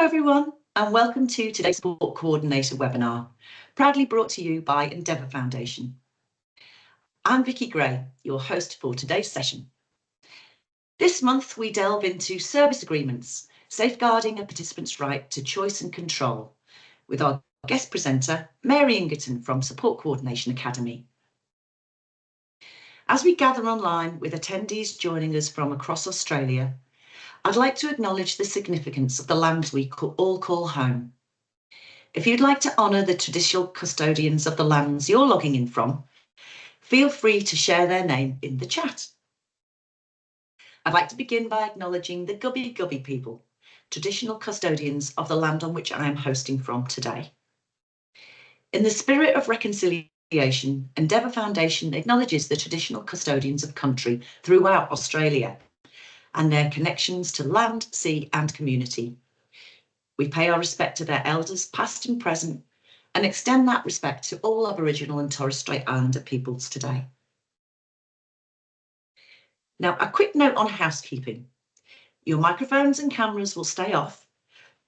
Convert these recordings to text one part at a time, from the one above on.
everyone, and welcome to today's Support Coordinator webinar, proudly brought to you by Endeavour Foundation. I'm Vicky Gray, your host for today's session. This month, we delve into service agreements, safeguarding a participant's right to choice and control, with our guest presenter, Mary Ingerton from Support Coordination Academy. As we gather online with attendees joining us from across Australia, I'd like to acknowledge the significance of the lands we all call home. If you'd like to honour the traditional custodians of the lands you're logging in from, feel free to share their name in the chat. I'd like to begin by acknowledging the Gubbi people, traditional custodians of the land on which I am hosting from today. In the spirit of reconciliation, Endeavour Foundation acknowledges the traditional custodians of country throughout Australia and their connections to land, sea and community. We pay our respect to their elders, past and present, and extend that respect to all Aboriginal and Torres Strait Islander peoples today. Now, a quick note on housekeeping. Your microphones and cameras will stay off,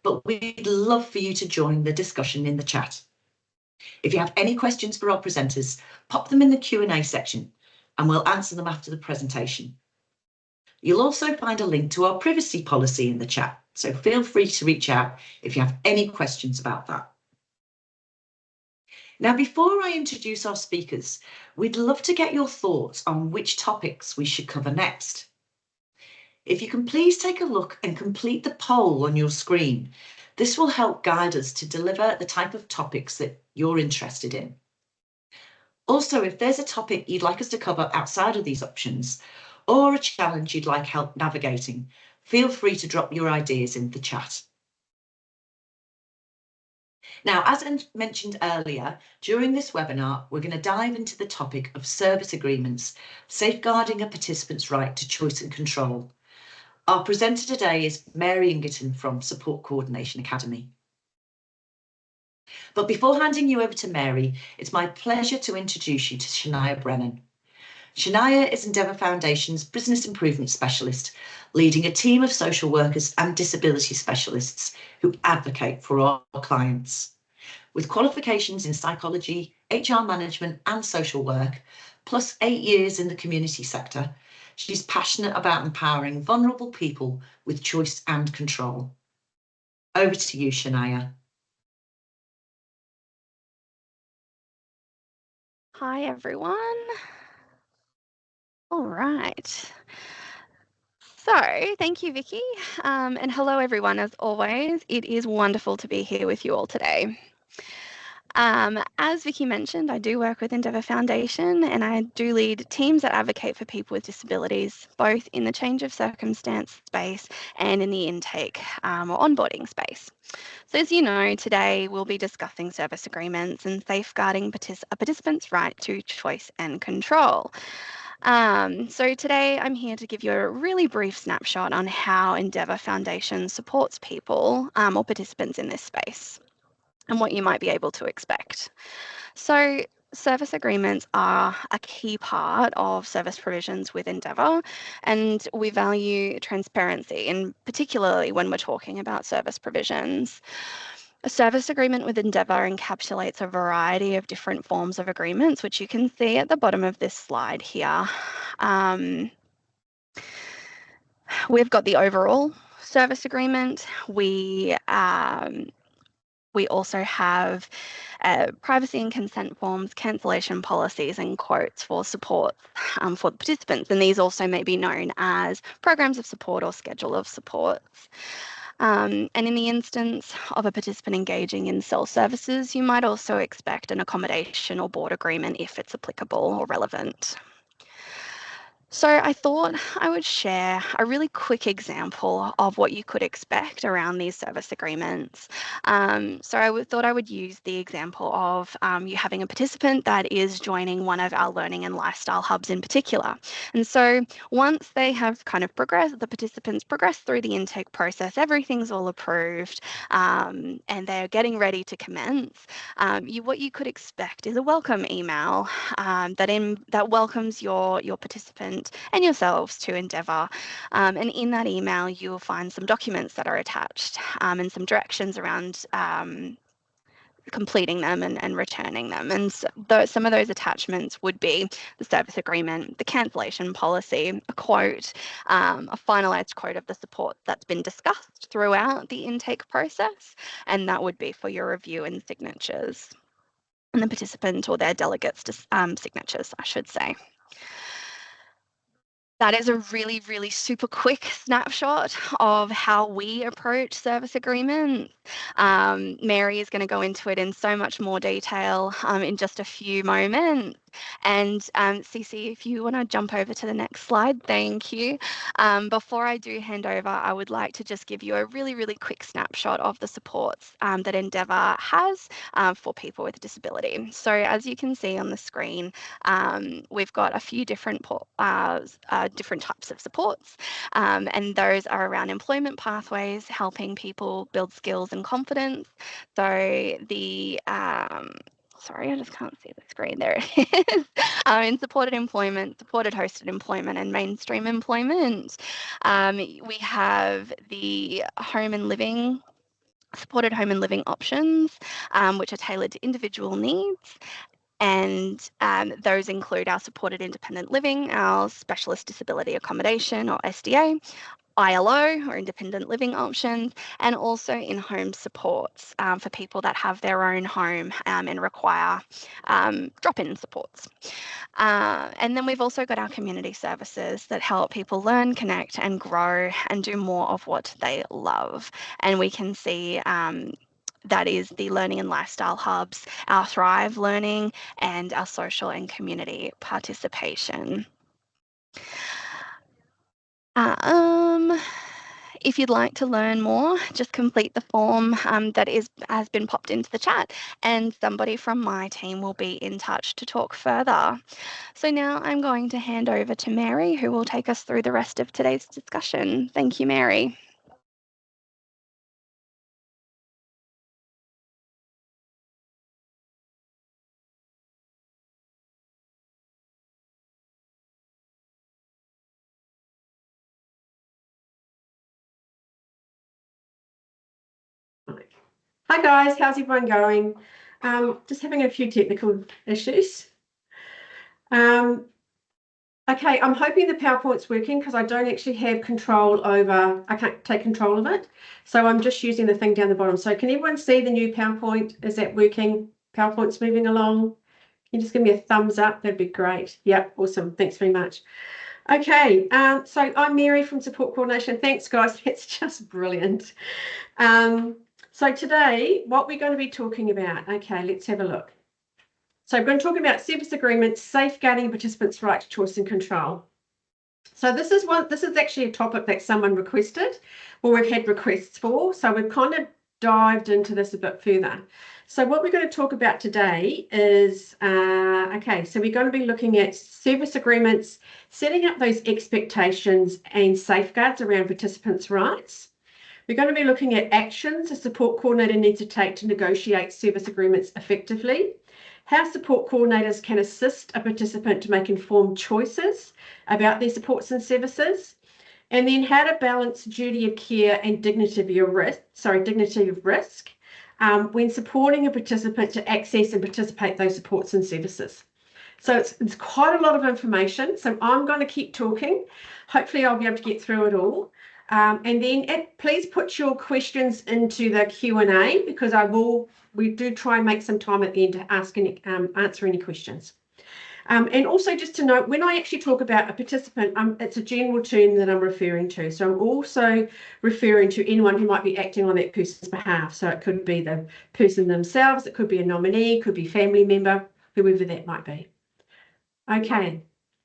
but we'd love for you to join the discussion in the chat. If you have any questions for our presenters, pop them in the Q&A section and we'll answer them after the presentation. You'll also find a link to our privacy policy in the chat, so feel free to reach out if you have any questions about that. Now, before I introduce our speakers, we'd love to get your thoughts on which topics we should cover next. If you can please take a look and complete the poll on your screen, this will help guide us to deliver the type of topics that you're interested in. Also, if there's a topic you'd like us to cover outside of these options, or a challenge you'd like help navigating, feel free to drop your ideas in the chat. Now, as mentioned earlier, during this webinar, we're going to dive into the topic of service agreements, safeguarding a participant's right to choice and control. Our presenter today is Mary Ingerton from Support Coordination Academy. But before handing you over to Mary, it's my pleasure to introduce you to Shania Brennan. Shania is Endeavour Foundation's Business Improvement Specialist, leading a team of social workers and disability specialists who advocate for our clients. With qualifications in psychology, HR management and social work, plus 8 years in the community sector, she's passionate about empowering vulnerable people with choice and control. Over to you, Shania. Hi, everyone. All right. So thank you, Vicky. And hello, everyone. As always, it is wonderful to be here with you all today. As Vicky mentioned, I do work with Endeavour Foundation and I do lead teams that advocate for people with disabilities, both in the change of circumstance space and in the intake or onboarding space. So as you know, today we'll be discussing service agreements and safeguarding a participant's right to choice and control. So today I'm here to give you a really brief snapshot on how Endeavour Foundation supports people or participants in this space and what you might be able to expect. So service agreements are a key part of service provisions with Endeavour, and we value transparency, and particularly when we're talking about service provisions. A service agreement with Endeavour encapsulates a variety of different forms of agreements, which you can see at the bottom of this slide here. We've got the overall service agreement. We also have privacy and consent forms, cancellation policies and quotes for support for the participants. And these also may be known as programs of support or schedule of supports. And in the instance of a participant engaging in self-services, you might also expect an accommodation or board agreement if it's applicable or relevant. So I thought I would share a really quick example of what you could expect around these service agreements. So I thought I would use the example of you having a participant that is joining one of our learning and lifestyle hubs in particular. And so once they have kind of progressed, the participants progress through the intake process, everything's all approved, and they're getting ready to commence. What you could expect is a welcome email that welcomes your participant participant and yourselves to endeavour. And in that email, you will find some documents that are attached and some directions around completing them and returning them. And so some of those attachments would be the service agreement, the cancellation policy, a quote, a finalised quote of the support that's been discussed throughout the intake process, and that would be for your review and signatures, and the participant or their delegates' signatures, I should say. That is a really, really super quick snapshot of how we approach service agreements. Mary is going to go into it in so much more detail in just a few moments. And Cece, if you want to jump over to the next slide, thank you. Before I do hand over, I would like to just give you a really, really quick snapshot of the supports that Endeavour has for people with disability. So as you can see on the screen, we've got a few different types of supports, and those are around employment pathways, helping people build skills and confidence. So the sorry, I just can't see the screen. There it is. In supported employment, supported hosted employment, and mainstream employment. We have the home and living, supported home and living options, which are tailored to individual needs. And those include our supported independent living, our specialist disability accommodation or SDA, ILO or independent living options, and also in-home supports for people that have their own home and require drop-in supports. And then we've also got our community services that help people learn, connect and grow and do more of what they love. And we can see that is the learning and lifestyle hubs, our Thrive Learning, and our social and community participation. If you'd like to learn more, just complete the form that has been popped into the chat, and somebody from my team will be in touch to talk further. So now I'm going to hand over to Mary, who will take us through the rest of today's discussion. Thank you, Mary. Hi guys, how's everyone going? Just having a few technical issues. Okay, I'm hoping the PowerPoint's working because I don't actually have control over, I can't take control of it. So I'm just using the thing down the bottom. So can everyone see the new PowerPoint? Is that working? PowerPoint's moving along. Can you just give me a thumbs up? That'd be great. Yep, awesome. Thanks very much. Okay, so I'm Mary from Support Coordination. Thanks guys, that's just brilliant. So today, what we're going to be talking about, okay, let's have a look. So I'm going to talk about service agreements, safeguarding participants' right to choice and control. So this is actually a topic that someone requested, or we've had requests for. So we've kind of dived into this a bit further. So what we're going to talk about today is, okay, so we're going to be looking at service agreements, setting up those expectations and safeguards around participants' rights. We're going to be looking at actions a support coordinator needs to take to negotiate service agreements effectively, how support coordinators can assist a participant to make informed choices about their supports and services, and then how to balance duty of care and dignity of risk when supporting a participant to access and participate those supports and services. So it's quite a lot of information. So I'm going to keep talking. Hopefully I'll be able to get through it all. And then please put your questions into the Q&A because we do try and make some time at the end to answer any questions. And also just to note, when I actually talk about a participant, it's a general term that I'm referring to. So I'm also referring to anyone who might be acting on that person's behalf. So it could be the person themselves, it could be a nominee, it could be a family member, whoever that might be. Okay,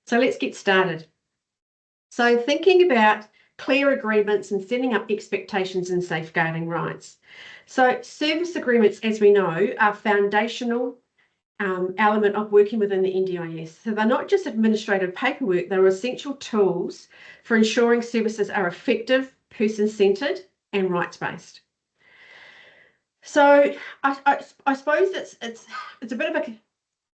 so let's get started. So thinking about clear agreements and setting up expectations and safeguarding rights. So service agreements, as we know, are foundational element of working within the NDIS. So they're not just administrative paperwork, they're essential tools for ensuring services are effective, person-centred and rights-based. So I suppose it's a bit of a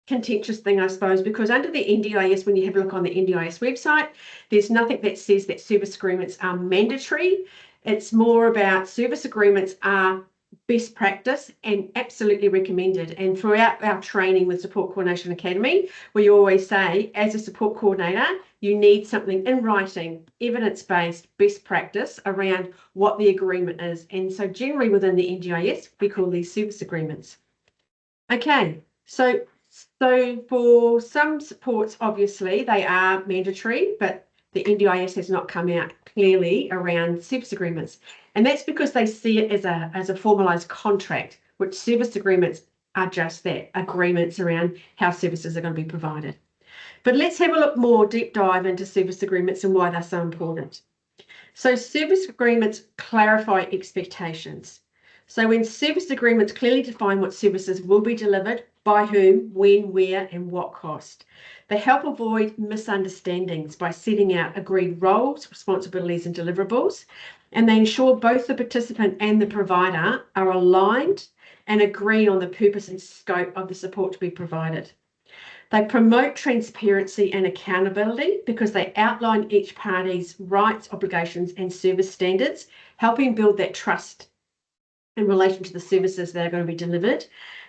contentious thing, I suppose, because under the NDIS, when you have a look on the NDIS website, there's nothing that says that service agreements are mandatory. It's more about service agreements are best practice and absolutely recommended. And throughout our training with Support Coordination Academy, we always say, as a support coordinator, you need something in writing, evidence-based, best practice around what the agreement is. And so generally within the NDIS, we call these service agreements. Okay, so for some supports, obviously, they are mandatory, but the NDIS has not come out clearly around service agreements. And that's because they see it as a formalised contract, which service agreements are just that, agreements around how services are going to be provided. But let's have a look more deep dive into service agreements and why they're so important. So service agreements clarify expectations. So when service agreements clearly define what services will be delivered, by whom, when, where, and what cost. They help avoid misunderstandings by setting out agreed roles, responsibilities, and deliverables, and they ensure both the participant and the provider are aligned and agree on the purpose and scope of the support to be provided. They promote transparency and accountability because they outline each party's rights, obligations, and service standards, helping build that trust in relation to the services that are going to be delivered.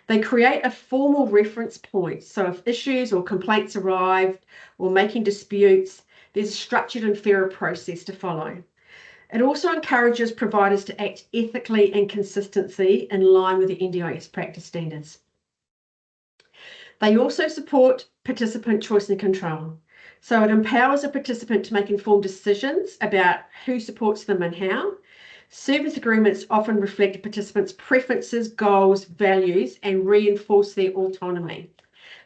They create a formal reference point. So if issues or complaints arrive or making disputes, there's a structured and fairer process to follow. It also encourages providers to act ethically and consistently in line with the NDIS practice standards. They also support participant choice and control. So it empowers a participant to make informed decisions about who supports them and how. Service agreements often reflect participants' preferences, goals, values, and reinforce their autonomy.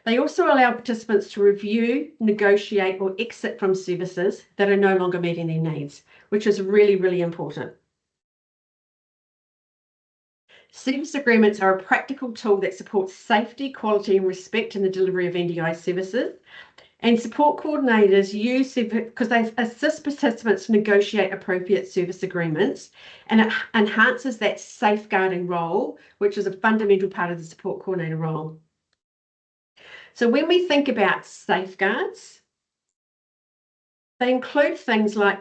They also allow participants to review, negotiate, or exit from services that are no longer meeting their needs, which is really, really important. Service agreements are a practical tool that supports safety, quality, and respect in the delivery of NDI services. And support coordinators use because they assist participants to negotiate appropriate service agreements, and it enhances that safeguarding role, which is a fundamental part of the support coordinator role. So when we think about safeguards, they include things like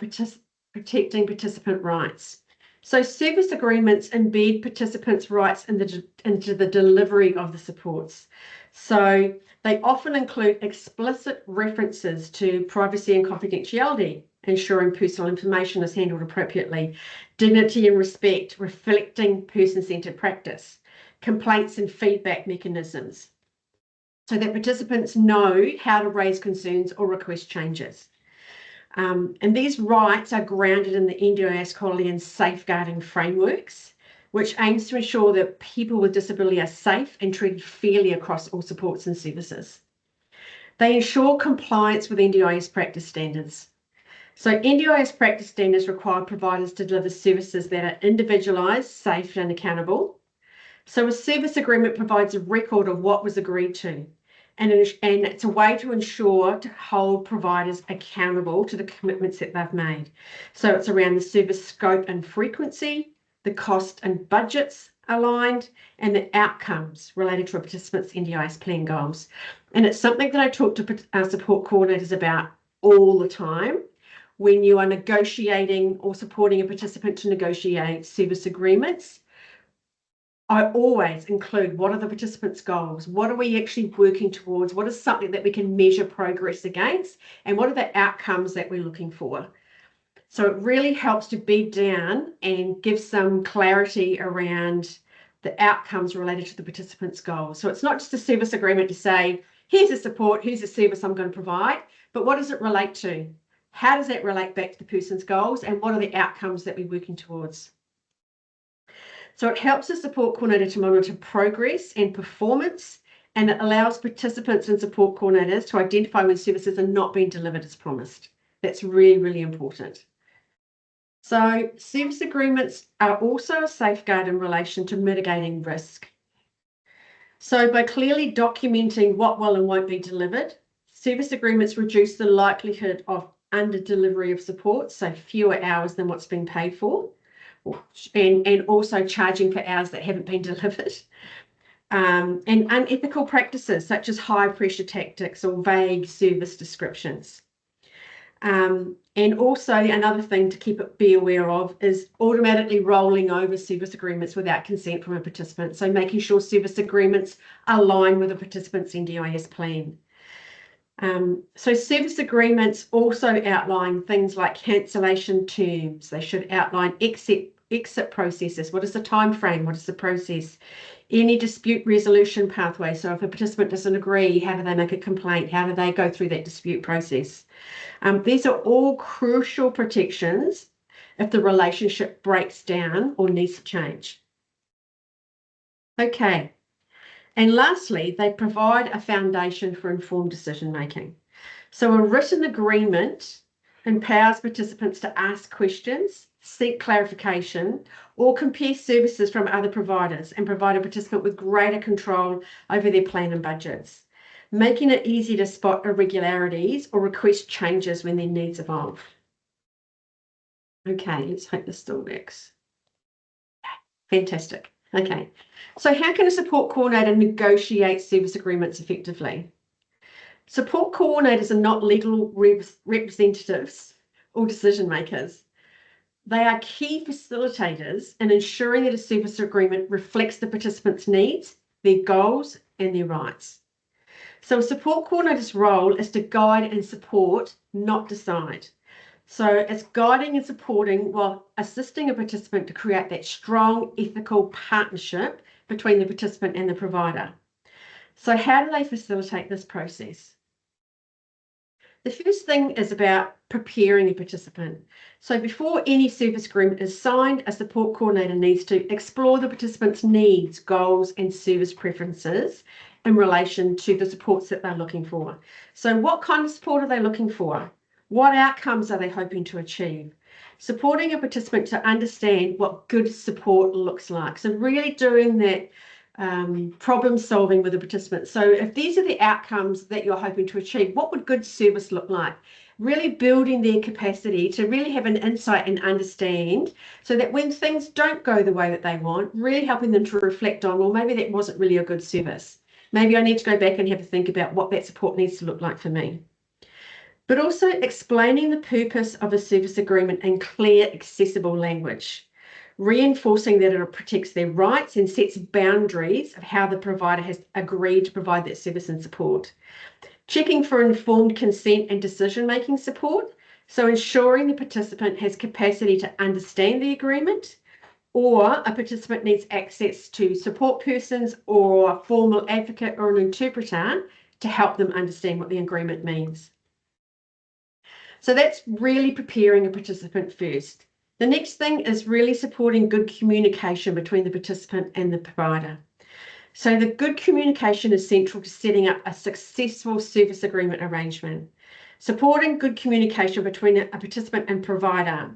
protecting participant rights. So service agreements embed participants' rights into the delivery of the supports. So they often include explicit references to privacy and confidentiality, ensuring personal information is handled appropriately, dignity and respect, reflecting person-centred practice, complaints and feedback mechanisms, so that participants know how to raise concerns or request changes. And these rights are grounded in the NDIS quality and safeguarding frameworks, which aims to ensure that people with disability are safe and treated fairly across all supports and services. They ensure compliance with NDIS practice standards. So NDIS practice standards require providers to deliver services that are individualised, safe and accountable. So a service agreement provides a record of what was agreed to. And it's a way to ensure to hold providers accountable to the commitments that they've made. So it's around the service scope and frequency, the cost and budgets aligned, and the outcomes related to a participant's NDIS plan goals. And it's something that I talk to our support coordinators about all the time. When you are negotiating or supporting a participant to negotiate service agreements, I always include what are the participants' goals? What are we actually working towards? What is something that we can measure progress against? And what are the outcomes that we're looking for? So it really helps to bed down and give some clarity around the outcomes related to the participants' goals. So it's not just a service agreement to say, here's a support, here's a service I'm going to provide, but what does it relate to? How does that relate back to the person's goals? And what are the outcomes that we're working towards? So it helps the support coordinator to monitor progress and performance, and it allows participants and support coordinators to identify when services are not being delivered as promised. That's really, really important. So service agreements are also a safeguard in relation to mitigating risk. So by clearly documenting what will and won't be delivered, service agreements reduce the likelihood of under delivery of support, so fewer hours than what's been paid for, and also charging for hours that haven't been delivered. and unethical practices such as high pressure tactics or vague service descriptions. And also another thing to be aware of is automatically rolling over service agreements without consent from a participant. So making sure service agreements align with a participant's NDIS plan. So service agreements also outline things like cancellation terms. They should outline exit processes. What is the time frame? What is the process? Any dispute resolution pathway. So if a participant doesn't agree, how do they make a complaint? How do they go through that dispute process? These are all crucial protections if the relationship breaks down or needs to change. Okay. And lastly, they provide a foundation for informed decision making. So a written agreement empowers participants to ask questions, seek clarification, or compare services from other providers and provide a participant with greater control over their plan and budgets, making it easy to spot irregularities or request changes when their needs evolve. Okay, let's hope this still works. Fantastic. Okay, so how can a support coordinator negotiate service agreements effectively? Support coordinators are not legal representatives or decision makers. They are key facilitators in ensuring that a service agreement reflects the participant's needs, their goals, and their rights. So a support coordinator's role is to guide and support, not decide. So it's guiding and supporting while assisting a participant to create that strong ethical partnership between the participant and the provider. So how do they facilitate this process? The first thing is about preparing a participant. So before any service agreement is signed, a support coordinator needs to explore the participant's needs, goals, and service preferences in relation to the supports that they're looking for. So what kind of support are they looking for? What outcomes are they hoping to achieve? Supporting a participant to understand what good support looks like. So really doing that problem solving with the participant. So if these are the outcomes that you're hoping to achieve, what would good service look like? Really building their capacity to really have an insight and understand, so that when things don't go the way that they want, really helping them to reflect on, well, maybe that wasn't really a good service. Maybe I need to go back and have a think about what that support needs to look like for me. But also explaining the purpose of a service agreement in clear, accessible language, reinforcing that it protects their rights and sets boundaries of how the provider has agreed to provide that service and support. Checking for informed consent and decision-making support, so ensuring the participant has capacity to understand the agreement, or a participant needs access to support persons or a formal advocate or an interpreter to help them understand what the agreement means. So that's really preparing a participant first. The next thing is really supporting good communication between the participant and the provider. So the good communication is central to setting up a successful service agreement arrangement. Supporting good communication between a participant and provider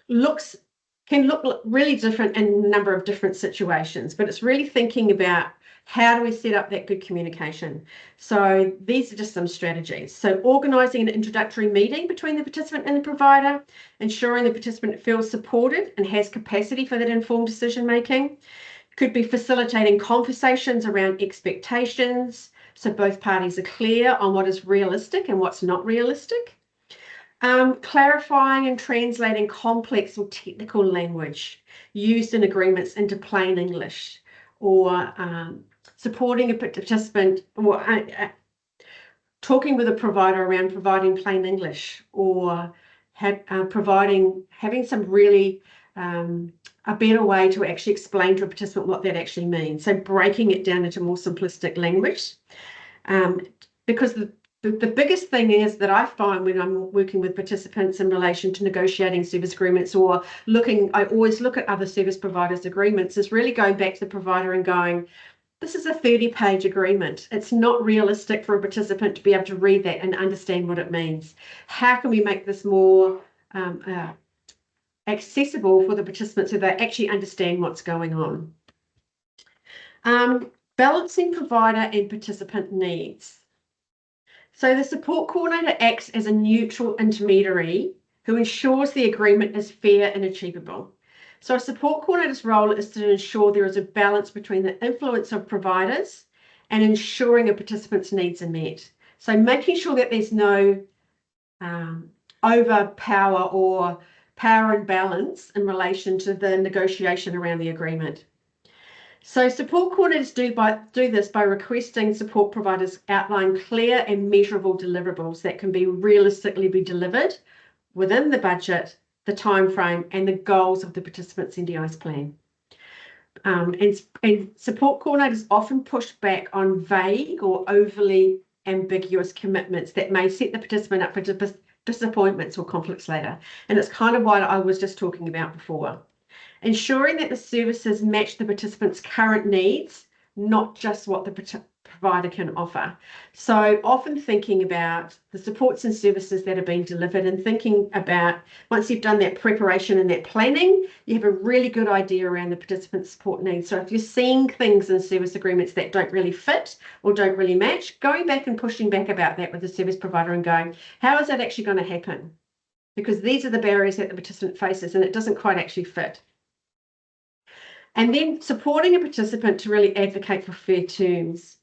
can look really different in a number of different situations, but it's really thinking about how do we set up that good communication. So these are just some strategies. So organising an introductory meeting between the participant and the provider, ensuring the participant feels supported and has capacity for that informed decision making. Could be facilitating conversations around expectations, so both parties are clear on what is realistic and what's not realistic. Clarifying and translating complex or technical language used in agreements into plain English, or supporting a participant, or talking with a provider around providing plain English, or having some really a better way to actually explain to a participant what that actually means. So breaking it down into more simplistic language, because the biggest thing is that I find when I'm working with participants in relation to negotiating service agreements, or I always look at other service providers' agreements, is really going back to the provider and going, this is a 30-page agreement. It's not realistic for a participant to be able to read that and understand what it means. How can we make this more accessible for the participants so they actually understand what's going on? Balancing provider and participant needs. So the support coordinator acts as a neutral intermediary who ensures the agreement is fair and achievable. So a support coordinator's role is to ensure there is a balance between the influence of providers and ensuring a participant's needs are met. So making sure that there's no overpower or power imbalance in relation to the negotiation around the agreement. So support coordinators do this by requesting support providers outline clear and measurable deliverables that can be realistically be delivered within the budget, the time frame, and the goals of the participants' NDIS plan. And support coordinators often push back on vague or overly ambiguous commitments that may set the participant up for disappointments or conflicts later. And it's kind of what I was just talking about before. Ensuring that the services match the participant's current needs, not just what the provider can offer. So often thinking about the supports and services that are being delivered and thinking about, once you've done that preparation and that planning, you have a really good idea around the participant support needs. So if you're seeing things in service agreements that don't really fit or don't really match, going back and pushing back about that with the service provider and going, how is that actually going to happen? Because these are the barriers that the participant faces and it doesn't quite actually fit. And then supporting a participant to really advocate for fair terms.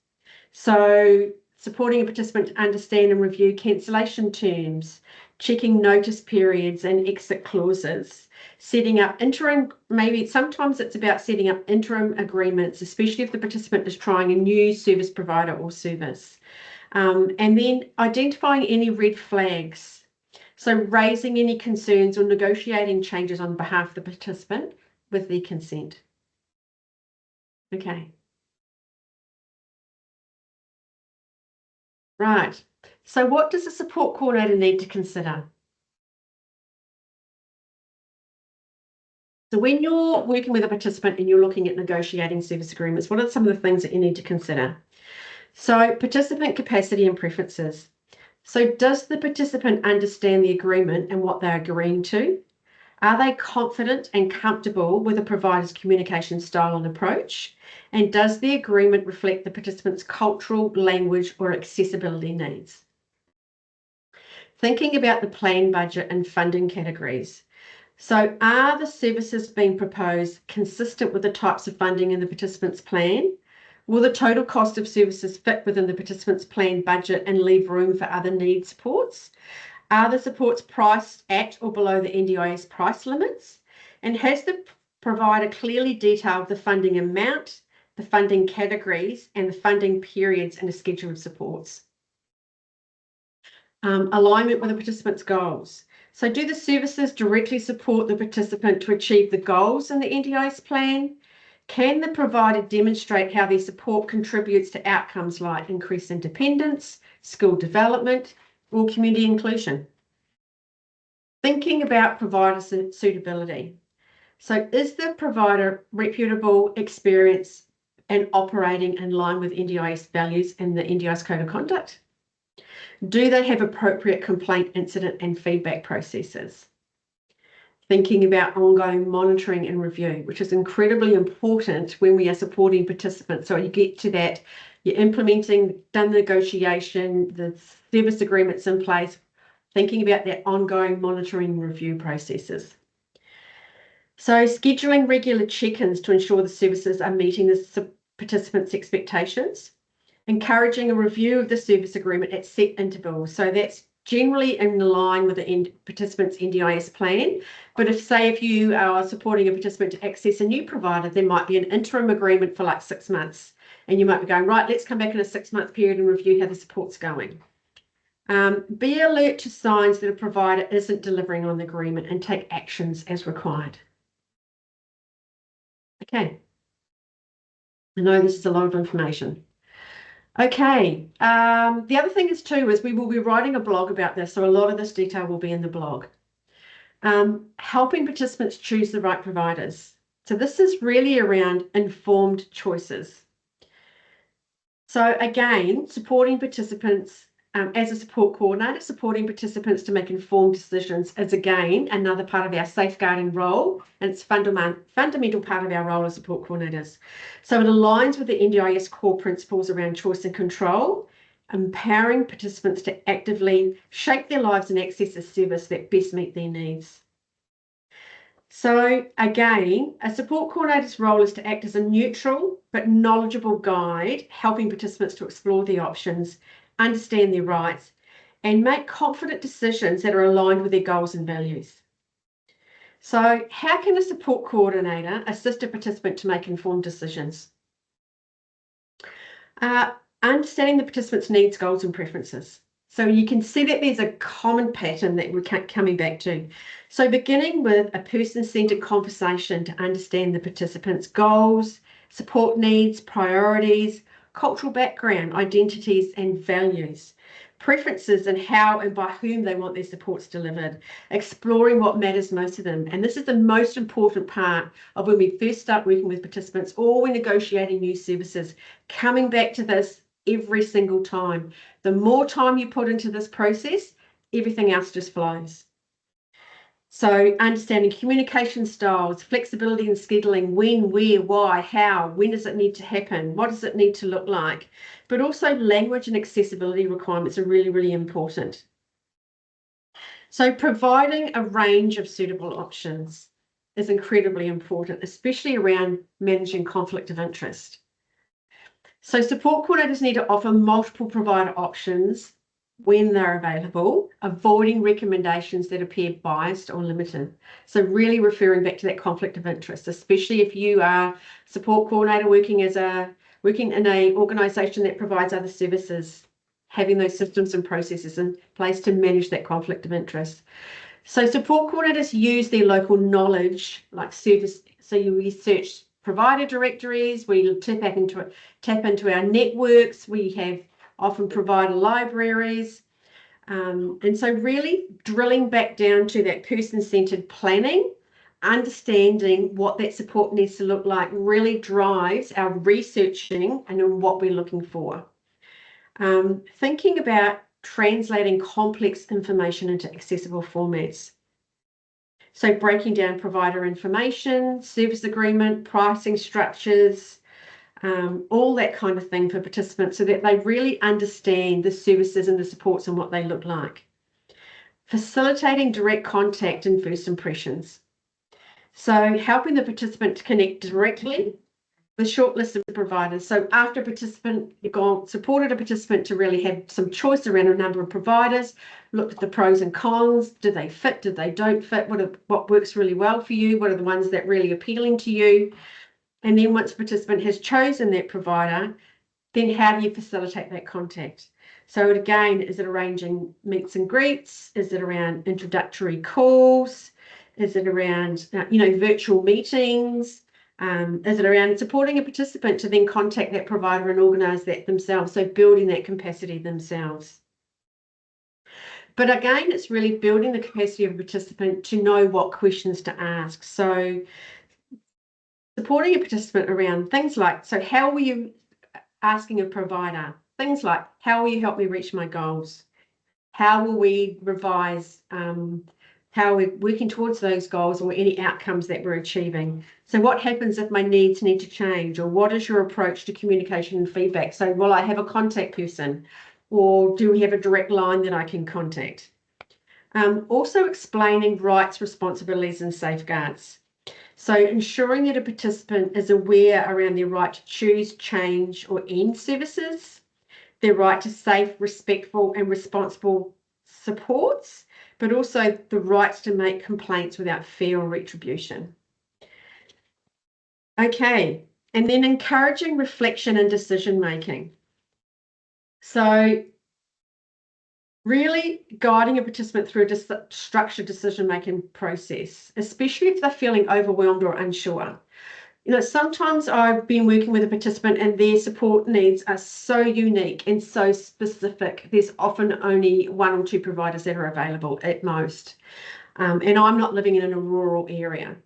So supporting a participant to understand and review cancellation terms, checking notice periods and exit clauses, setting up interim, maybe sometimes it's about setting up interim agreements, especially if the participant is trying a new service provider or service. And then identifying any red flags. So raising any concerns or negotiating changes on behalf of the participant with their consent. Okay. Right. So what does a support coordinator need to consider? So when you're working with a participant and you're looking at negotiating service agreements, what are some of the things that you need to consider? So participant capacity and preferences. So does the participant understand the agreement and what they're agreeing to? Are they confident and comfortable with the provider's communication style and approach? And does the agreement reflect the participant's cultural, language, or accessibility needs? Thinking about the plan budget and funding categories. So are the services being proposed consistent with the types of funding in the participant's plan? Will the total cost of services fit within the participant's plan budget and leave room for other needs supports? Are the supports priced at or below the NDIS price limits? And has the provider clearly detailed the funding amount, the funding categories, and the funding periods in a schedule of supports? Alignment with the participant's goals. So do the services directly support the participant to achieve the goals in the NDIS plan? Can the provider demonstrate how their support contributes to outcomes like increased independence, skill development, or community inclusion? Thinking about provider suitability. So is the provider reputable, experienced, and operating in line with NDIS values and the NDIS Code of Conduct? Do they have appropriate complaint, incident, and feedback processes? Thinking about ongoing monitoring and review, which is incredibly important when we are supporting participants. So you get to that, you're implementing, done the negotiation, the service agreements in place, thinking about that ongoing monitoring and review processes. So scheduling regular check-ins to ensure the services are meeting the participants' expectations. Encouraging a review of the service agreement at set intervals. So that's generally in line with the participant's NDIS plan. But if you are supporting a participant to access a new provider, there might be an interim agreement for like 6 months. And you might be going, right, let's come back in a 6-month period and review how the support's going. Be alert to signs that a provider isn't delivering on the agreement and take actions as required. Okay. I know this is a lot of information. Okay, the other thing is we will be writing a blog about this, so a lot of this detail will be in the blog. Helping participants choose the right providers. So this is really around informed choices. So again, supporting participants as a support coordinator, supporting participants to make informed decisions is again another part of our safeguarding role, and it's fundamental part of our role as support coordinators. So it aligns with the NDIS core principles around choice and control, empowering participants to actively shape their lives and access a service that best meet their needs. So again, a support coordinator's role is to act as a neutral but knowledgeable guide, helping participants to explore their options, understand their rights, and make confident decisions that are aligned with their goals and values. So how can a support coordinator assist a participant to make informed decisions? Understanding the participant's needs, goals, and preferences. So you can see that there's a common pattern that we're coming back to. So beginning with a person-centered conversation to understand the participant's goals, support needs, priorities, cultural background, identities, and values, preferences and how and by whom they want their supports delivered, exploring what matters most to them. And this is the most important part of when we first start working with participants or we're negotiating new services, coming back to this every single time. The more time you put into this process, everything else just flows. So understanding communication styles, flexibility in scheduling, when, where, why, how, when does it need to happen, what does it need to look like, but also language and accessibility requirements are really, really important. So providing a range of suitable options is incredibly important, especially around managing conflict of interest. So support coordinators need to offer multiple provider options when they're available, avoiding recommendations that appear biased or limited. So really referring back to that conflict of interest, especially if you are support coordinator working in an organisation that provides other services, having those systems and processes in place to manage that conflict of interest. So support coordinators use their local knowledge, like service. So you research provider directories, we tap into our networks, we have often provider libraries. And so really drilling back down to that person-centered planning, understanding what that support needs to look like really drives our researching and what we're looking for. Thinking about translating complex information into accessible formats. So breaking down provider information, service agreement, pricing structures, all that kind of thing for participants so that they really understand the services and the supports and what they look like. Facilitating direct contact and first impressions. So helping the participant to connect directly with short lists of providers. So after a participant, you've supported a participant to really have some choice around a number of providers, looked at the pros and cons, do they fit, do they don't fit, what works really well for you, what are the ones that are really appealing to you. And then once the participant has chosen that provider, then how do you facilitate that contact? So again, is it arranging meets and greets? Is it around introductory calls? Is it around, virtual meetings? Is it around supporting a participant to then contact that provider and organise that themselves? So building that capacity themselves. But again, it's really building the capacity of a participant to know what questions to ask. So supporting a participant around things like, so how were you asking a provider? Things like, how will you help me reach my goals? How will we revise how we're working towards those goals or any outcomes that we're achieving? So what happens if my needs need to change? Or what is your approach to communication and feedback? So will I have a contact person? Or do we have a direct line that I can contact? Also explaining rights, responsibilities and safeguards. So ensuring that a participant is aware around their right to choose, change or end services, their right to safe, respectful and responsible supports, but also the rights to make complaints without fear or retribution. Okay, and then encouraging reflection and decision making. So really guiding a participant through a structured decision-making process, especially if they're feeling overwhelmed or unsure. Sometimes I've been working with a participant and their support needs are so unique and so specific. There's often only one or two providers that are available at most. And I'm not living in a rural area.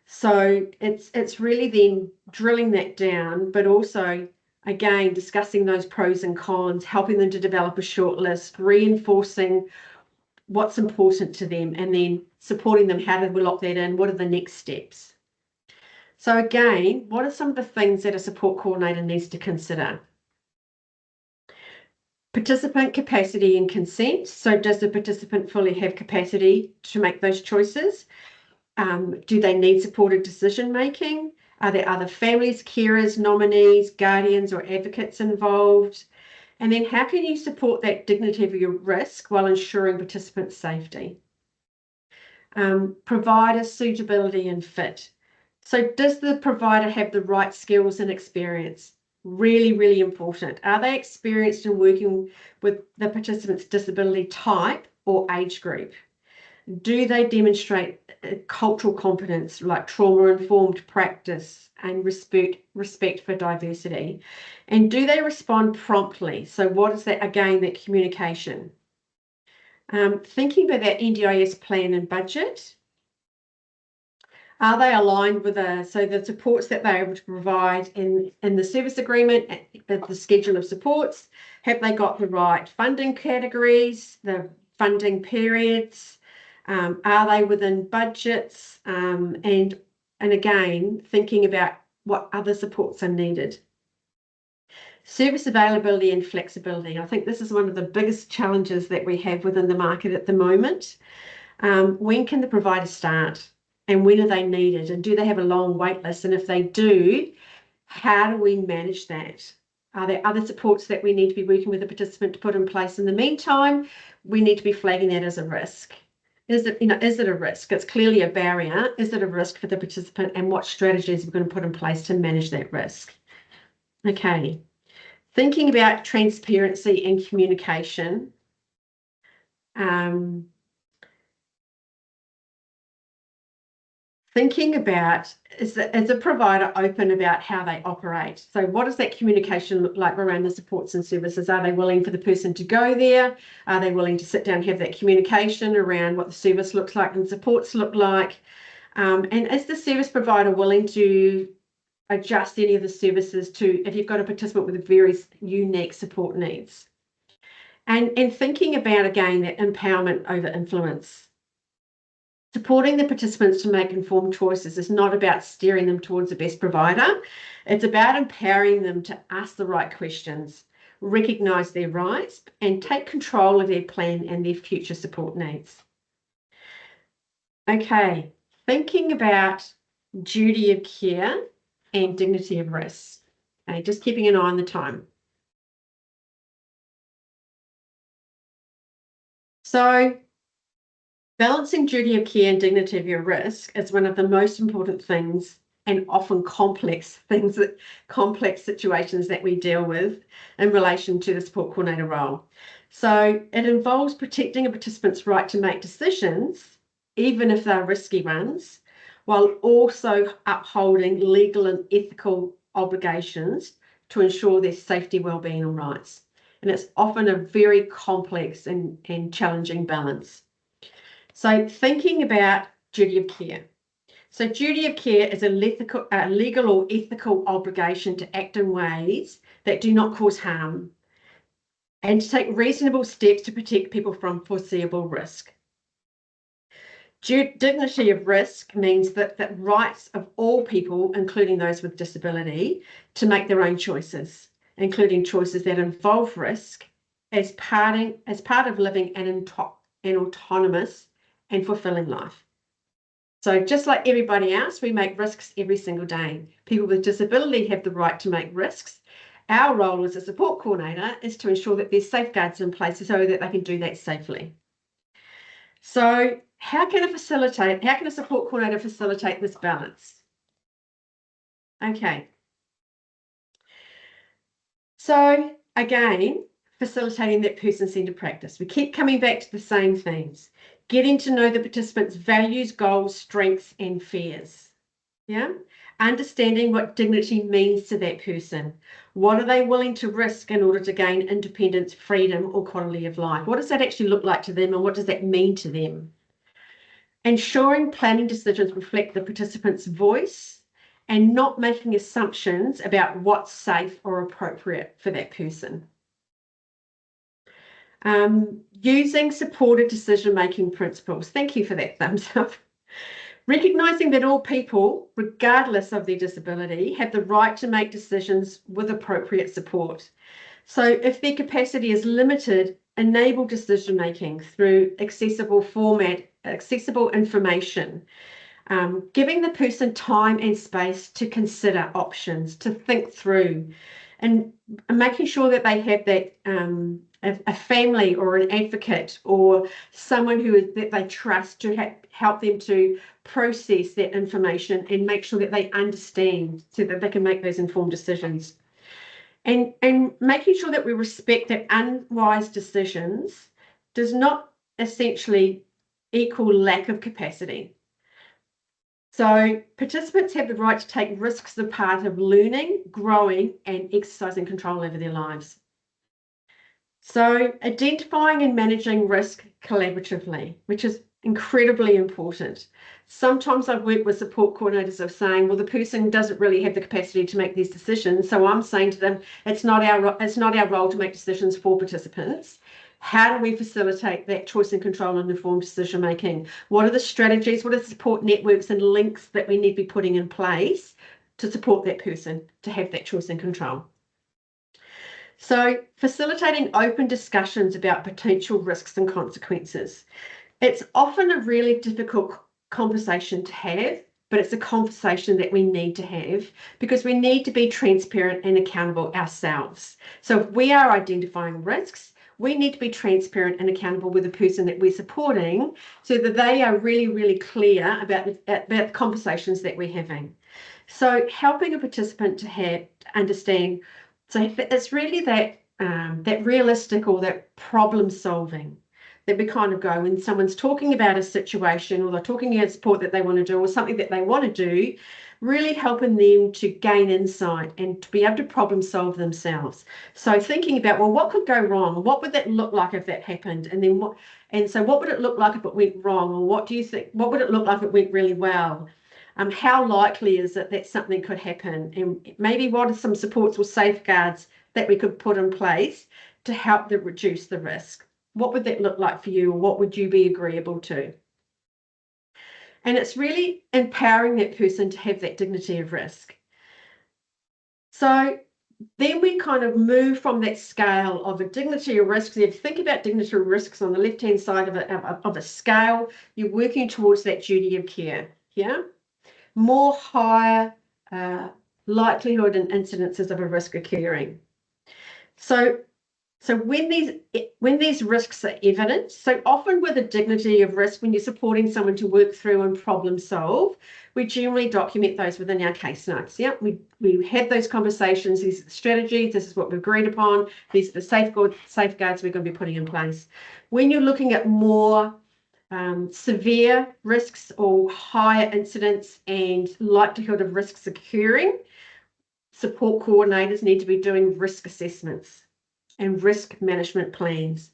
So it's really then drilling that down, but also again, discussing those pros and cons, helping them to develop a short list, reinforcing what's important to them, and then supporting them. How do we lock that in? What are the next steps? So again, what are some of the things that a support coordinator needs to consider? Participant capacity and consent. So does the participant fully have capacity to make those choices? Do they need supported decision making? Are there other families, carers, nominees, guardians, or advocates involved? And then how can you support that dignity of your risk while ensuring participant safety? Provider suitability and fit. So does the provider have the right skills and experience? Really, really important. Are they experienced in working with the participant's disability type or age group? Do they demonstrate cultural competence like trauma-informed practice and respect for diversity? And do they respond promptly? So what is that, again, that communication? Thinking about that NDIS plan and budget, are they aligned with so the supports that they're able to provide in the service agreement, the schedule of supports, have they got the right funding categories, the funding periods, are they within budgets, and again, thinking about what other supports are needed. Service availability and flexibility. I think this is one of the biggest challenges that we have within the market at the moment. When can the provider start? And when are they needed? And do they have a long wait list? And if they do, how do we manage that? Are there other supports that we need to be working with the participant to put in place? In the meantime, we need to be flagging that as a risk. Is it a risk? It's clearly a barrier. Is it a risk for the participant? And what strategies we're going to put in place to manage that risk? Okay. Thinking about transparency and communication. Thinking about, is a provider open about how they operate? So what does that communication look like around the supports and services? Are they willing for the person to go there? Are they willing to sit down and have that communication around what the service looks like and supports look like? And is the service provider willing to adjust any of the services to, if you've got a participant with very unique support needs? And thinking about, again, that empowerment over influence. Supporting the participants to make informed choices is not about steering them towards the best provider. It's about empowering them to ask the right questions, recognise their rights, and take control of their plan and their future support needs. Okay, thinking about duty of care and dignity of risk. Okay, just keeping an eye on the time. So, balancing duty of care and dignity of your risk is one of the most important things and often complex situations that we deal with in relation to the support coordinator role. So it involves protecting a participant's right to make decisions, even if they're risky ones, while also upholding legal and ethical obligations to ensure their safety, wellbeing and rights. And it's often a very complex and challenging balance. So thinking about duty of care. So duty of care is a legal or ethical obligation to act in ways that do not cause harm and to take reasonable steps to protect people from foreseeable risk. Dignity of risk means that the rights of all people, including those with disability, to make their own choices, including choices that involve risk as part of living an autonomous and fulfilling life. So just like everybody else, we make risks every single day. People with disability have the right to make risks. Our role as a support coordinator is to ensure that there's safeguards in place so that they can do that safely. So how can a support coordinator facilitate this balance? Okay. So again, facilitating that person-centered practice. We keep coming back to the same themes. Getting to know the participants' values, goals, strengths, and fears. Yeah. Understanding what dignity means to that person. What are they willing to risk in order to gain independence, freedom, or quality of life? What does that actually look like to them, and what does that mean to them? Ensuring planning decisions reflect the participant's voice and not making assumptions about what's safe or appropriate for that person. Using supported decision-making principles. Thank you for that thumbs up. Recognising that all people, regardless of their disability, have the right to make decisions with appropriate support. So if their capacity is limited, enable decision-making through accessible information, Giving the person time and space to consider options, to think through, and making sure that they have that a family or an advocate or someone that they trust to help them to process that information and make sure that they understand so that they can make those informed decisions. And making sure that we respect that unwise decisions does not essentially equal lack of capacity. So participants have the right to take risks as a part of learning, growing, and exercising control over their lives. So identifying and managing risk collaboratively, which is incredibly important. Sometimes I've worked with support coordinators of saying, well, the person doesn't really have the capacity to make these decisions. So I'm saying to them, it's not our role to make decisions for participants. How do we facilitate that choice and control and informed decision making? What are the strategies? What are the support networks and links that we need to be putting in place to support that person to have that choice and control? So facilitating open discussions about potential risks and consequences. It's often a really difficult conversation to have, but it's a conversation that we need to have because we need to be transparent and accountable ourselves. So if we are identifying risks, we need to be transparent and accountable with the person that we're supporting so that they are really, really clear about the conversations that we're having. So helping a participant to understand, so it's really that realistic or that problem solving that we kind of go when someone's talking about a situation or they're talking about support that they want to do or something that they want to do, really helping them to gain insight and to be able to problem solve themselves. So thinking about, well, what could go wrong? What would that look like if that happened? And then what would it look like if it went wrong? Or what would it look like if it went really well? How likely is it that something could happen? And maybe what are some supports or safeguards that we could put in place to help reduce the risk? What would that look like for you? Or what would you be agreeable to? And it's really empowering that person to have that dignity of risk. So then we kind of move from that scale of a dignity of risk. So if you think about dignity of risks on the left-hand side of a scale, you're working towards that duty of care. Yeah, more higher likelihood and incidences of a risk occurring. So when these risks are evident, so often with a dignity of risk, when you're supporting someone to work through and problem solve, we generally document those within our case notes. Yeah, we have those conversations. These are the strategies. This is what we've agreed upon. These are the safeguards we're going to be putting in place. When you're looking at more severe risks or higher incidence and likelihood of risks occurring, support coordinators need to be doing risk assessments and risk management plans,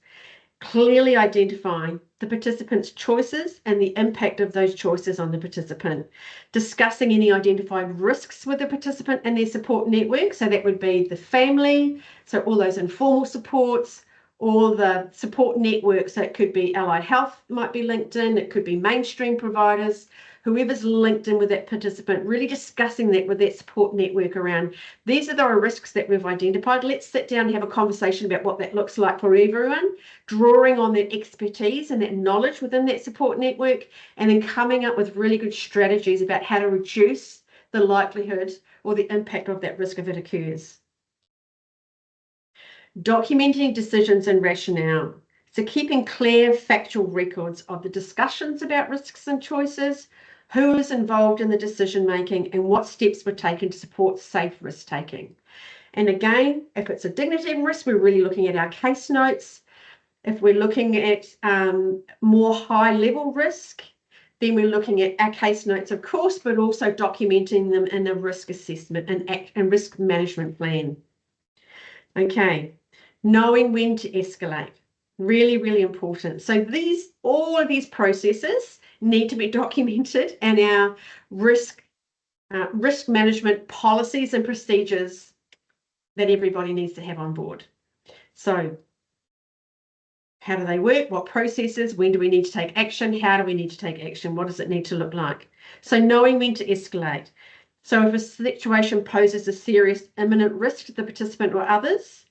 clearly identifying the participant's choices and the impact of those choices on the participant, discussing any identified risks with the participant and their support network. So that would be the family, so all those informal supports, all the support networks. So it could be allied health, might be linked in, it could be mainstream providers, whoever's linked in with that participant, really discussing that with that support network around, these are the risks that we've identified. Let's sit down and have a conversation about what that looks like for everyone, drawing on that expertise and that knowledge within that support network, and then coming up with really good strategies about how to reduce the likelihood or the impact of that risk if it occurs. Documenting decisions and rationale. So keeping clear factual records of the discussions about risks and choices, who is involved in the decision making, and what steps were taken to support safe risk taking. And again, if it's a dignity of risk, we're really looking at our case notes. If we're looking at more high level risk, then we're looking at our case notes, of course, but also documenting them in a risk assessment and risk management plan. Okay, knowing when to escalate. Really, really important. So all of these processes need to be documented, and our risk management policies and procedures that everybody needs to have on board. So how do they work? What processes? When do we need to take action? How do we need to take action? What does it need to look like? So knowing when to escalate. So if a situation poses a serious imminent risk to the participant or others,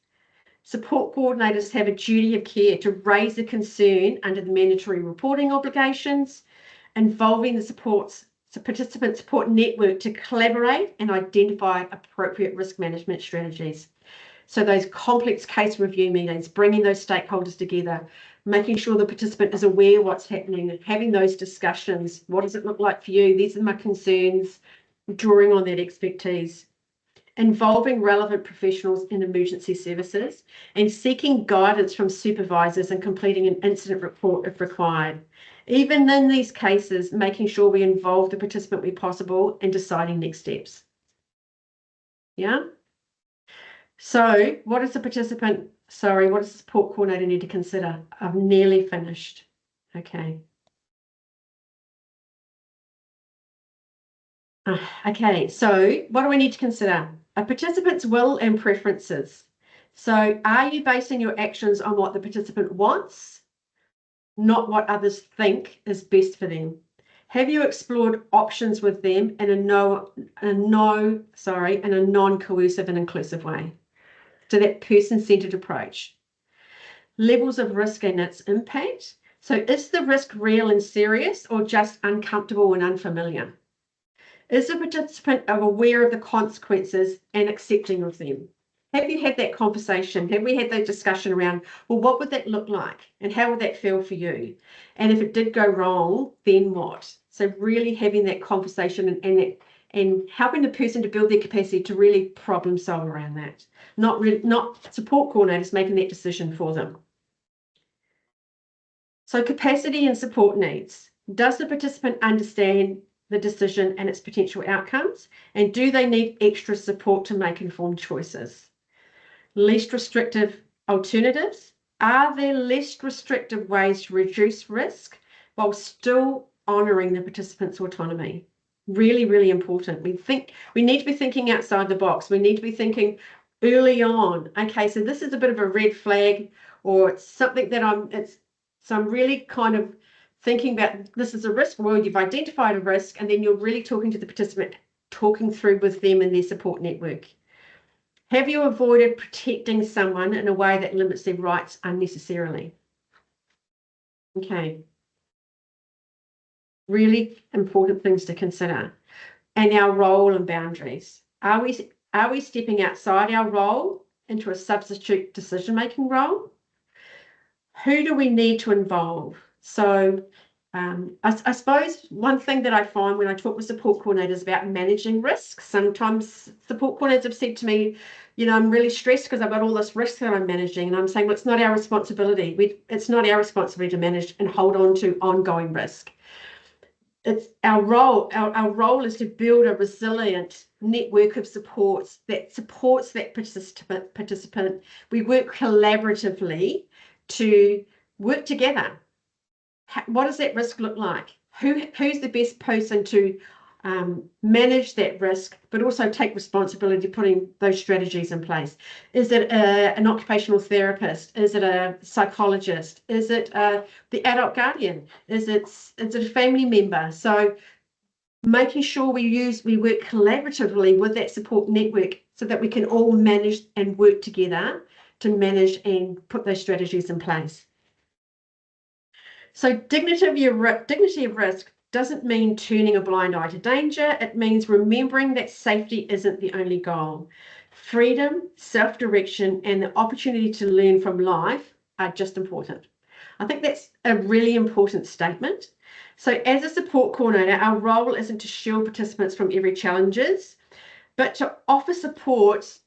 support coordinators have a duty of care to raise a concern under the mandatory reporting obligations involving the support a participant support network to collaborate and identify appropriate risk management strategies. So those complex case review meetings, bringing those stakeholders together, making sure the participant is aware of what's happening, having those discussions. What does it look like for you? These are my concerns, drawing on that expertise. Involving relevant professionals in emergency services and seeking guidance from supervisors and completing an incident report if required. Even in these cases, making sure we involve the participant where possible in deciding next steps. Yeah? So what does the support coordinator need to consider? I've nearly finished. Okay. Okay, so what do we need to consider? A participant's will and preferences. So are you basing your actions on what the participant wants, not what others think is best for them? Have you explored options with them in a non-coercive and inclusive way? So that person-centered approach. Levels of risk and its impact. So is the risk real and serious or just uncomfortable and unfamiliar? Is the participant aware of the consequences and accepting of them? Have you had that conversation? Have we had that discussion around, well, what would that look like? And how would that feel for you? And if it did go wrong, then what? So really having that conversation and helping the person to build their capacity to really problem solve around that. Not support coordinators making that decision for them. So capacity and support needs. Does the participant understand the decision and its potential outcomes? And do they need extra support to make informed choices? Least restrictive alternatives. Are there less restrictive ways to reduce risk while still honouring the participant's autonomy? Really, really important. We need to be thinking outside the box. We need to be thinking early on. Okay, so this is a bit of a red flag, or it's something that I'm really kind of thinking about. This is a risk. Well, you've identified a risk, and then you're really talking to the participant, talking through with them and their support network. Have you avoided protecting someone in a way that limits their rights unnecessarily? Okay. Really important things to consider. And our role and boundaries. Are we stepping outside our role into a substitute decision-making role? Who do we need to involve? So I suppose one thing that I find when I talk with support coordinators about managing risk, sometimes support coordinators have said to me, I'm really stressed because I've got all this risk that I'm managing. And I'm saying, well, it's not our responsibility. It's not our responsibility to manage and hold on to ongoing risk. It's our role. Our role is to build a resilient network of supports that supports that participant. We work collaboratively to work together. What does that risk look like? Who's the best person to manage that risk, but also take responsibility putting those strategies in place? Is it an occupational therapist? Is it a psychologist? Is it the adult guardian? Is it a family member? So making sure we work collaboratively with that support network so that we can all manage and work together to manage and put those strategies in place. So dignity of risk doesn't mean turning a blind eye to danger. It means remembering that safety isn't the only goal. Freedom, self-direction, and the opportunity to learn from life are just important. I think that's a really important statement. So as a support coordinator, our role isn't to shield participants from every challenges, but to offer support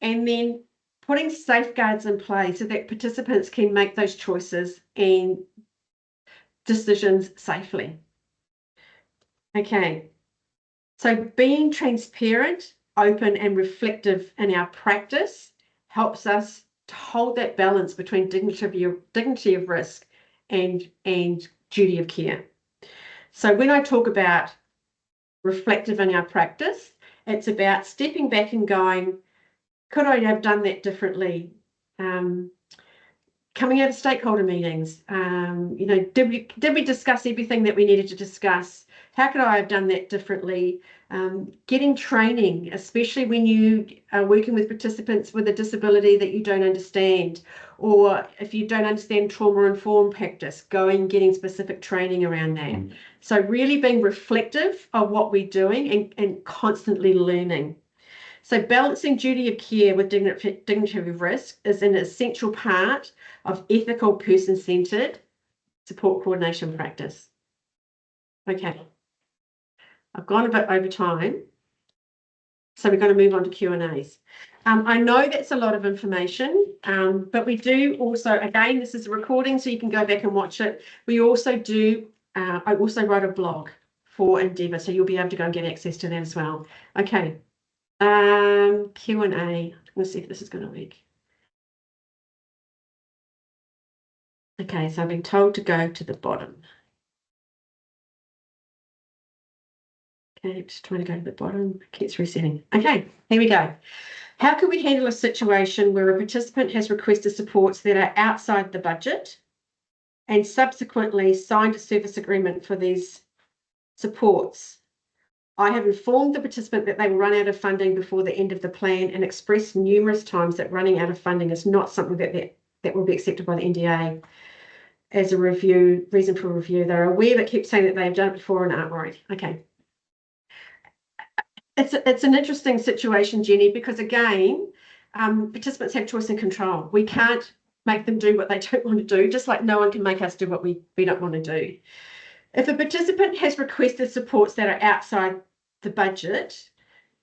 and then putting safeguards in place so that participants can make those choices and decisions safely. Okay, so being transparent, open, and reflective in our practice helps us to hold that balance between dignity of risk and duty of care. So when I talk about reflective in our practice, it's about stepping back and going, could I have done that differently? coming out of stakeholder meetings, did we discuss everything that we needed to discuss? How could I have done that differently? Getting training, especially when you are working with participants with a disability that you don't understand, or if you don't understand trauma-informed practice, getting specific training around that. So really being reflective of what we're doing and constantly learning. So balancing duty of care with dignity of risk is an essential part of ethical, person-centered support coordination practice. Okay, I've gone a bit over time, so we're going to move on to Q&As. I know that's a lot of information, but we do also, again, this is a recording, so you can go back and watch it. We also do, I also wrote a blog for Endeavour, so you'll be able to go and get access to that as well. Okay. Q&A. Let's see if this is going to work. Okay, so I've been told to go to the bottom. Okay, just trying to go to the bottom. Keeps resetting. Okay, here we go. How can we handle a situation where a participant has requested supports that are outside the budget and subsequently signed a service agreement for these supports? I have informed the participant that they will run out of funding before the end of the plan and expressed numerous times that running out of funding is not something that will be accepted by the NDA as a reason for review. They're aware but keep saying that they have done it before and aren't worried. Okay. It's an interesting situation, Jenny, because again, participants have choice and control. We can't make them do what they don't want to do, just like no one can make us do what we don't want to do. If a participant has requested supports that are outside the budget,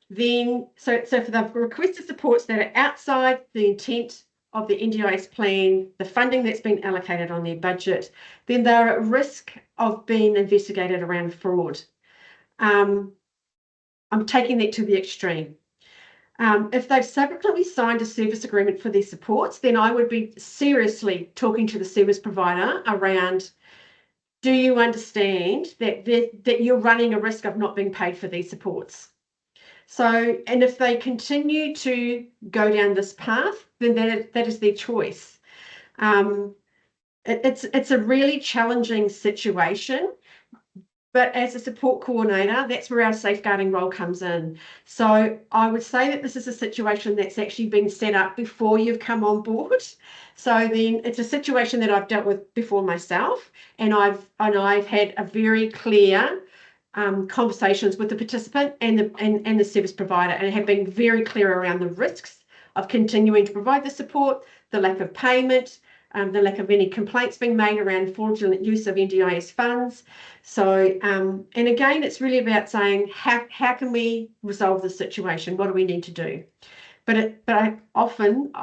then so for the requested supports that are outside the intent of the NDIS plan, the funding that's been allocated on their budget, then they're at risk of being investigated around fraud. I'm taking that to the extreme. If they've subsequently signed a service agreement for their supports, then I would be seriously talking to the service provider around, do you understand that you're running a risk of not being paid for these supports? So, and if they continue to go down this path, then that is their choice. It's a really challenging situation. But as a support coordinator, that's where our safeguarding role comes in. So I would say that this is a situation that's actually been set up before you've come on board. So then it's a situation that I've dealt with before myself, and I've had a very clear conversations with the participant and the service provider, and have been very clear around the risks of continuing to provide the support, the lack of payment, the lack of any complaints being made around fraudulent use of NDIS funds. So, and again, it's really about saying, how can we resolve this situation? What do we need to do? But I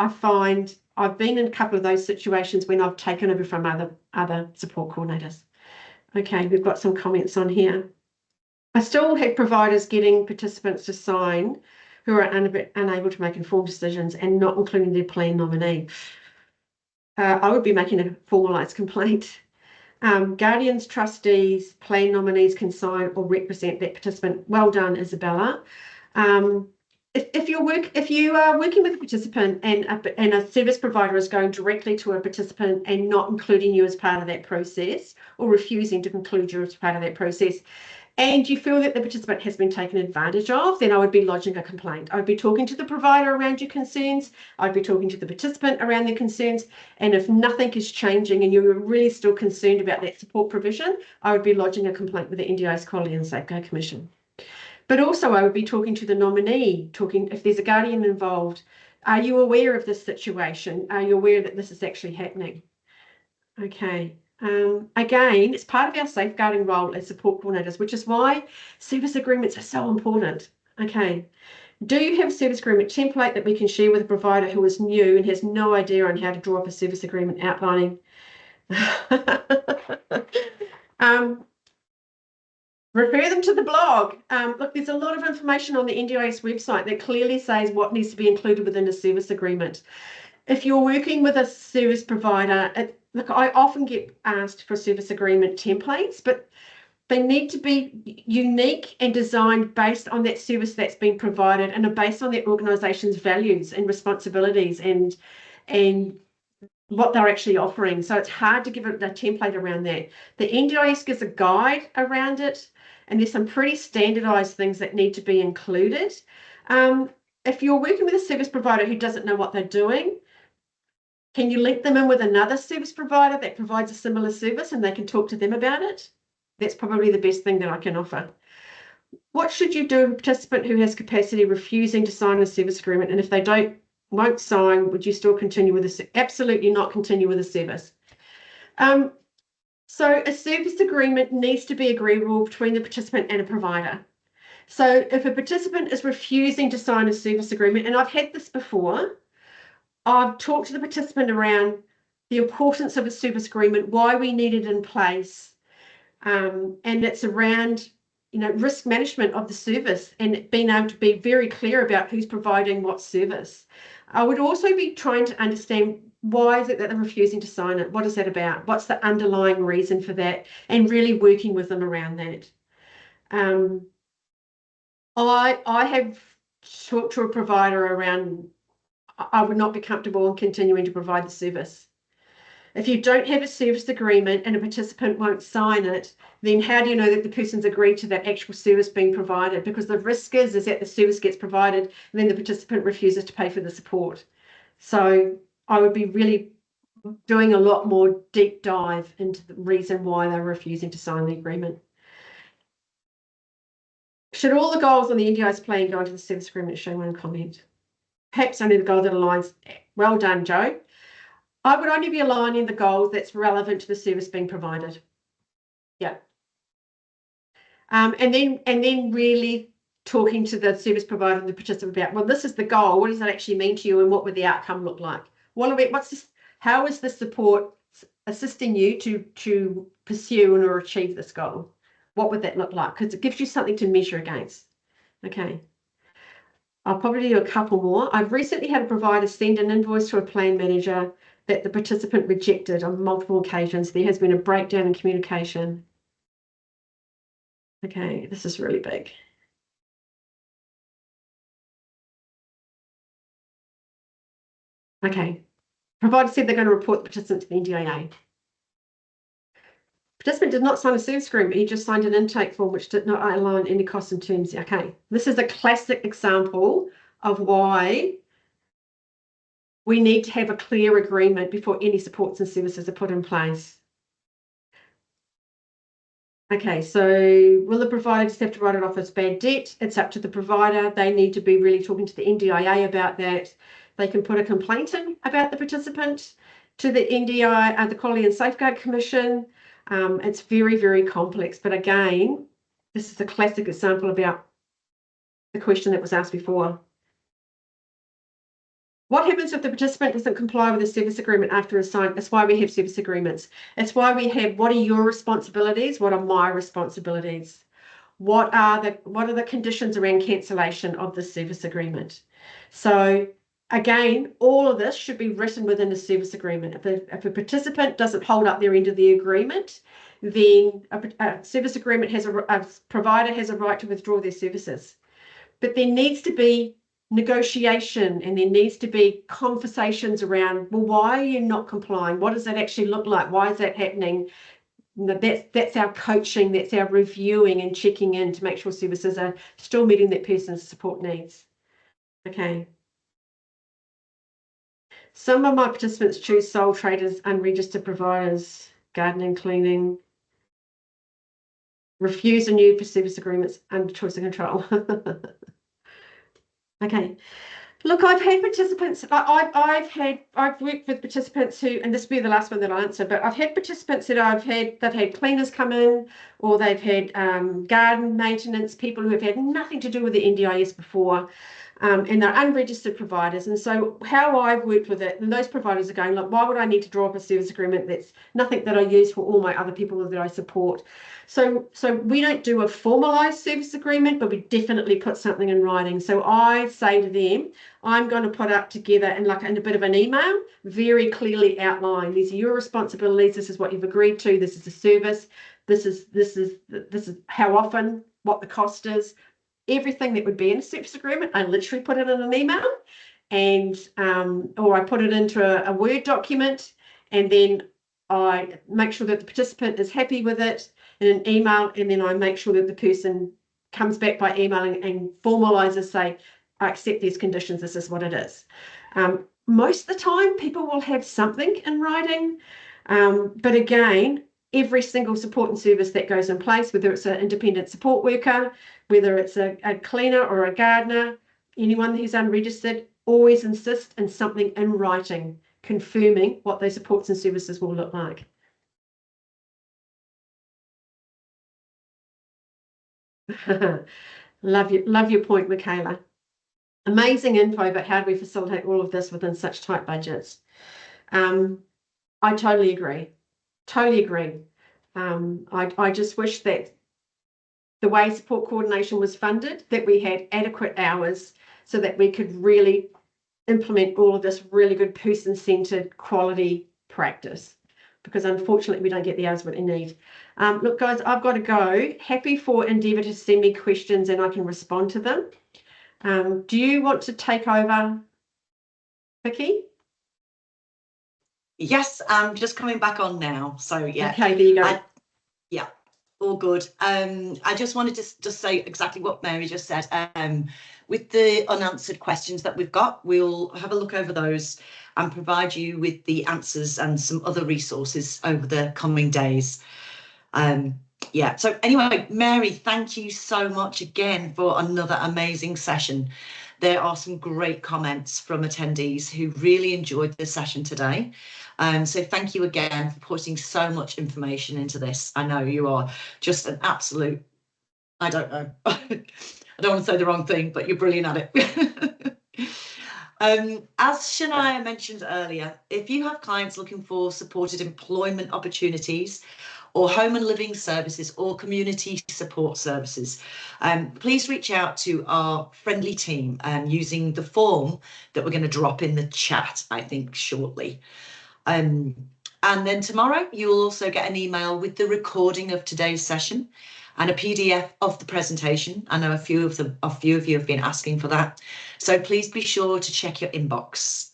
find I've been in a couple of those situations when I've taken over from other support coordinators. Okay, we've got some comments on here. I still have providers getting participants to sign who are unable to make informed decisions and not including their plan nominee. I would be making a formalised complaint. Guardians, trustees, plan nominees can sign or represent that participant. Well done, Isabella. If you are working with a participant and a service provider is going directly to a participant and not including you as part of that process, or refusing to include you as part of that process, and you feel that the participant has been taken advantage of, then I would be lodging a complaint. I would be talking to the provider around your concerns. I'd be talking to the participant around their concerns. And if nothing is changing and you're really still concerned about that support provision, I would be lodging a complaint with the NDIS Quality and Safeguard Commission. But also I would be talking to the nominee, if there's a guardian involved. Are you aware of this situation? Are you aware that this is actually happening? Okay. Again, it's part of our safeguarding role as support coordinators, which is why service agreements are so important. Okay. Do you have a service agreement template that we can share with a provider who is new and has no idea on how to draw up a service agreement outlining? Refer them to the blog. Look, there's a lot of information on the NDIS website that clearly says what needs to be included within a service agreement. If you're working with a service provider, look, I often get asked for service agreement templates, but they need to be unique and designed based on that service that's been provided and are based on that organisation's values and responsibilities and what they're actually offering. So it's hard to give it a template around that. The NDIS gives a guide around it, and there's some pretty standardized things that need to be included. If you're working with a service provider who doesn't know what they're doing, can you link them in with another service provider that provides a similar service and they can talk to them about it? That's probably the best thing that I can offer. What should you do with a participant who has capacity refusing to sign a service agreement? And if they won't sign, would you still continue with this? Absolutely not continue with the service. So a service agreement needs to be agreeable between the participant and a provider. So if a participant is refusing to sign a service agreement, and I've had this before, I've talked to the participant around the importance of a service agreement, why we need it in place, and it's around risk management of the service and being able to be very clear about who's providing what service. I would also be trying to understand why is it that they're refusing to sign it? What is that about? What's the underlying reason for that? And really working with them around that. I have talked to a provider around I would not be comfortable in continuing to provide the service. If you don't have a service agreement and a participant won't sign it, then how do you know that the person's agreed to that actual service being provided? Because the risk is that the service gets provided and then the participant refuses to pay for the support. So I would be really doing a lot more deep dive into the reason why they're refusing to sign the agreement. Should all the goals on the NDIS plan go into the service agreement? Show one comment. Perhaps only the goal that aligns. Well done, Joe. I would only be aligning the goals that's relevant to the service being provided. Yeah. And then really talking to the service provider and the participant about, well, this is the goal. What does that actually mean to you, and what would the outcome look like? How is the support assisting you to pursue or achieve this goal? What would that look like? Because it gives you something to measure against. Okay. I'll probably do a couple more. I've recently had a provider send an invoice to a plan manager that the participant rejected on multiple occasions. There has been a breakdown in communication. Okay, this is really big. Okay, provider said they're going to report the participant to the NDIA. Participant did not sign a service agreement. He just signed an intake form which did not outline any costs and terms. Okay, this is a classic example of why we need to have a clear agreement before any supports and services are put in place. Okay, so will the provider just have to write it off as bad debt? It's up to the provider. They need to be really talking to the NDIA about that. They can put a complaint in about the participant to the NDI, the Quality and Safeguard Commission. It's very, very complex. But again, this is a classic example about the question that was asked before. What happens if the participant doesn't comply with the service agreement after a sign? That's why we have service agreements. It's why we have, what are your responsibilities? What are my responsibilities? What are the conditions around cancellation of the service agreement? So again, all of this should be written within the service agreement. If a participant doesn't hold up their end of the agreement, then a service agreement a provider has a right to withdraw their services. But there needs to be negotiation, and there needs to be conversations around, well, why are you not complying? What does that actually look like? Why is that happening? That's our coaching, that's our reviewing and checking in to make sure services are still meeting that person's support needs. Okay. Some of my participants choose sole traders, unregistered providers, gardening, cleaning, refuse and new service agreements under choice and control. Okay. Look, I've had participants, I've worked with participants who, and this will be the last one that I'll answer, but I've had participants that they've had cleaners come in, or they've had garden maintenance, people who have had nothing to do with the NDIS before, and they're unregistered providers. And so how I've worked with it, and those providers are going, look, why would I need to draw up a service agreement that's nothing that I use for all my other people that I support? So we don't do a formalized service agreement, but we definitely put something in writing. So I say to them, I'm going to put up together in a bit of an email, very clearly outline, these are your responsibilities, this is what you've agreed to, this is the service, this is how often, what the cost is, everything that would be in a service agreement. I literally put it in an email, and or I put it into a Word document, and then I make sure that the participant is happy with it in an email, and then I make sure that the person comes back by email and formalizes, say, I accept these conditions, this is what it is. Most of the time, people will have something in writing, but again, every single support and service that goes in place, whether it's an independent support worker, whether it's a cleaner or a gardener, anyone who's unregistered, always insist in something in writing confirming what those supports and services will look like. Love your point, Michaela. Amazing info, but how do we facilitate all of this within such tight budgets? I totally agree. Totally agree. I just wish that the way support coordination was funded, that we had adequate hours so that we could really implement all of this really good person-centered quality practice, because unfortunately we don't get the hours what they need. Look, guys, I've got to go. Happy for Endeavour to send me questions and I can respond to them. Do you want to take over, Vicky? Yes, I'm just coming back on now. So yeah. Okay, there you go. Yeah, all good. I just wanted to just say exactly what Mary just said. With the unanswered questions that we've got, we'll have a look over those and provide you with the answers and some other resources over the coming days. Yeah, so anyway, Mary, thank you so much again for another amazing session. There are some great comments from attendees who really enjoyed the session today. So thank you again for putting so much information into this. I know you are just an absolute, I don't know, I don't want to say the wrong thing, but you're brilliant at it. As Shania mentioned earlier, if you have clients looking for supported employment opportunities or home and living services or community support services, please reach out to our friendly team using the form that we're going to drop in the chat, I think, shortly. And then tomorrow you'll also get an email with the recording of today's session and a PDF of the presentation. I know a few of you have been asking for that, so please be sure to check your inbox.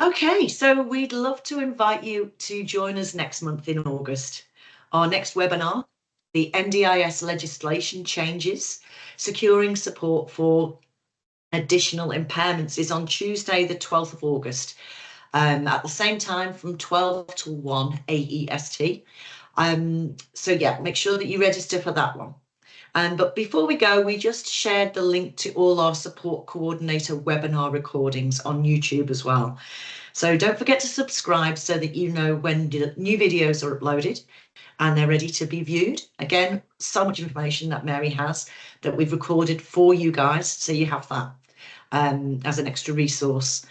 Okay, so we'd love to invite you to join us next month in August. Our next webinar, the NDIS legislation changes, securing support for additional impairments, is on Tuesday, the 12th of August, at the same time from 12 to 1 AEST. So yeah, make sure that you register for that one. But before we go, we just shared the link to all our support coordinator webinar recordings on YouTube as well. So don't forget to subscribe so that you know when new videos are uploaded and they're ready to be viewed. Again, so much information that Mary has that we've recorded for you guys, so you have that as an extra resource.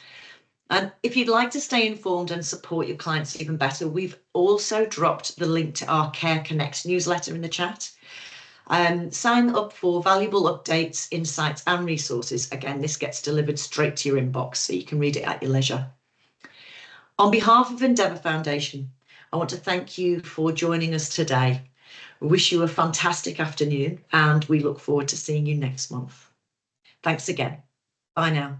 And if you'd like to stay informed and support your clients even better, we've also dropped the link to our Care Connect newsletter in the chat. Sign up for valuable updates, insights and resources. Again, this gets delivered straight to your inbox so you can read it at your leisure. On behalf of Endeavour Foundation, I want to thank you for joining us today. We wish you a fantastic afternoon and we look forward to seeing you next month. Thanks again. Bye now.